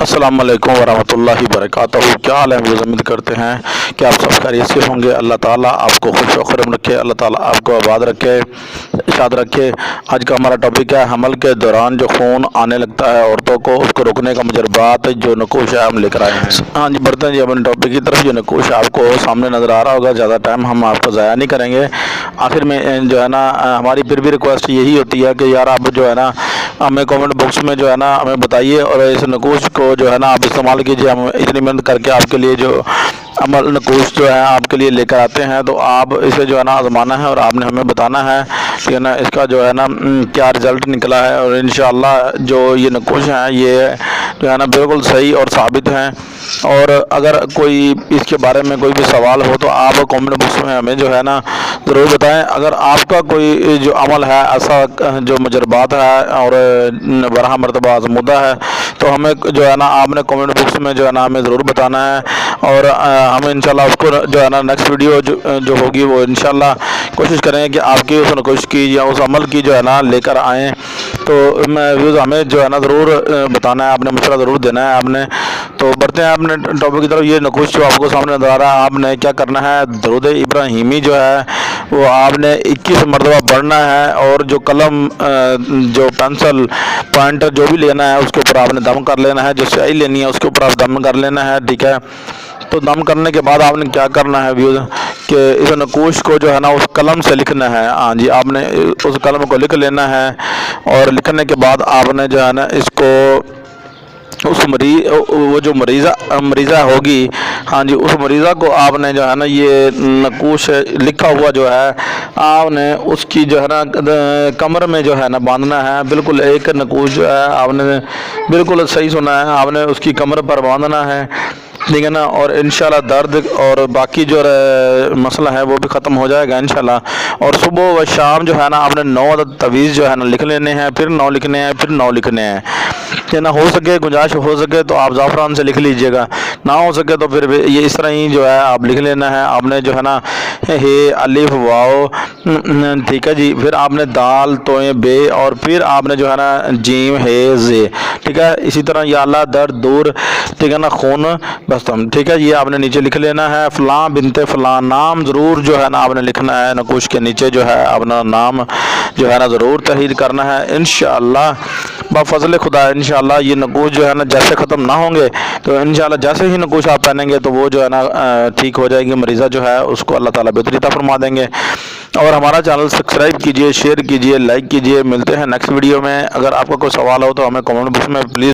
السلام علیکم ورحمۃ اللہ وبرکاتہ۔ کیا حال ہے؟ امید کرتے ہیں کہ آپ سب خیریت سے ہوں گے۔ اللہ تعالیٰ آپ کو خوش و خرم رکھے، اللہ تعالیٰ آپ کو آباد رکھے، شاد رکھے۔ آج کا ہمارا ٹاپک ہے حمل کے دوران جو خون آنے لگتا ہے عورتوں کو، اس کو روکنے کا مجربات جو نقوش ہے ہم لے کر آئے ہیں۔ ہاں جی، بڑھتے ہیں جی اپنے ٹاپک کی طرف۔ جو نقوش آپ کو سامنے نظر آ رہا ہوگا، زیادہ ٹائم ہم آپ کو ضائع نہیں کریں گے۔ آخر میں جو ہے نا ہماری پھر بھی ریکویسٹ یہی ہوتی ہے کہ یار آپ جو ہے نا ہمیں کامنٹ باکس میں جو ہے نا ہمیں بتائیے، اور اس نقوش کو جو ہے نا آپ استعمال کیجیے۔ ہم اتنی محنت کر کے آپ کے لیے جو عمل نقوش جو ہے آپ کے لیے لے کر آتے ہیں، تو آپ اسے جو ہے نا آزمانا ہے اور آپ نے ہمیں بتانا ہے کہ نا اس کا جو ہے نا کیا رزلٹ نکلا ہے۔ اور انشاءاللہ جو یہ نقوش ہیں یہ جو ہے نا بالکل صحیح اور ثابت ہیں۔ اور اگر کوئی اس کے بارے میں کوئی بھی سوال ہو تو آپ کامنٹ باکس میں ہمیں جو ہے نا ضرور بتائیں۔ اگر آپ کا کوئی جو عمل ہے ایسا جو مجربات ہے اور برہم مرتبہ آزمودہ ہے، تو ہمیں جو ہے نا آپ نے کامنٹ باکس میں جو ہے نا ہمیں ضرور بتانا ہے، اور ہم انشاءاللہ اس کو جو ہے نا نیکسٹ ویڈیو جو ہوگی وہ انشاءاللہ کوشش کریں کہ آپ کی اس نقوش کی یا اس عمل کی جو ہے نا لے کر آئیں۔ تو ویوز ہمیں جو ہے نا ضرور بتانا ہے، آپ نے مشورہ ضرور دینا ہے آپ نے۔ تو بڑھتے ہیں اپنے ٹاپک کی طرف۔ یہ نقوش جو آپ کو سامنے نظر آ رہا ہے، آپ نے کیا کرنا ہے، درود ابراہیمی جو ہے وہ آپ نے 21 مرتبہ پڑھنا ہے، اور جو قلم جو پینسل پوائنٹر جو بھی لینا ہے اس کے اوپر آپ نے دم کر لینا ہے، جو سیاہی لینی ہے اس کے اوپر آپ دم کر لینا ہے، ٹھیک ہے۔ تو دم کرنے کے بعد آپ نے کیا کرنا ہے ویوز کہ اس نقوش کو جو ہے نا اس قلم سے لکھنا ہے۔ ہاں جی، آپ نے اس قلم کو لکھ لینا ہے، اور لکھنے کے بعد آپ نے جو ہے نا اس کو اس وہ جو مریضہ ہوگی، ہاں جی، اس مریضہ کو آپ نے جو ہے نا یہ نقوش لکھا ہوا جو ہے آپ نے اس کی جو ہے نا کمر میں جو ہے نا باندھنا ہے۔ بالکل ایک نقوش جو ہے آپ نے بالکل صحیح سنا ہے، آپ نے اس کی کمر پر باندھنا ہے، ٹھیک ہے نا۔ اور انشاءاللہ درد اور باقی جو مسئلہ ہے وہ بھی ختم ہو جائے گا انشاءاللہ۔ اور صبح و شام جو ہے نا آپ نے 9 عدد تعویذ جو ہے نا لکھ لینے ہیں، پھر 9 لکھنے ہیں، پھر 9 لکھنے ہیں، کہ نہ ہو سکے گنجائش ہو سکے تو آپ زعفران سے لکھ لیجئے گا، نہ ہو سکے تو پھر یہ اس طرح ہی جو ہے آپ لکھ لینا ہے۔ آپ نے جو ہے نا ہے الف واو، ٹھیک ہے جی، پھر آپ نے دال توئیں بے، اور پھر آپ نے جو ہے نا جیم ہے زے، ٹھیک ہے۔ اسی طرح یا اللہ درد دور، ٹھیک ہے نا، خون بستم، ٹھیک ہے۔ یہ آپ نے نیچے لکھ لینا ہے۔ فلاں بنت فلاں، نام ضرور جو ہے نا آپ نے لکھنا ہے، نقوش کے نیچے جو ہے اپنا نام جو ہے نا ضرور تحریر کرنا ہے انشاءاللہ بفضل خدا۔ انشاءاللہ یہ نقوش جو ہے نا جیسے ختم نہ ہوں گے تو انشاءاللہ جیسے ہی نقوش آپ پہنیں گے تو وہ جو ہے نا ٹھیک ہو جائے گی، مریضہ جو ہے اس کو اللہ تعالیٰ بہتری عطا فرما دیں گے۔ اور ہمارا چینل سبسکرائب کیجیے، شیئر کیجیے، لائک کیجیے۔ ملتے ہیں نیکسٹ ویڈیو میں۔ اگر آپ کا کوئی سوال ہو تو ہمیں کامنٹ باکس میں پلیز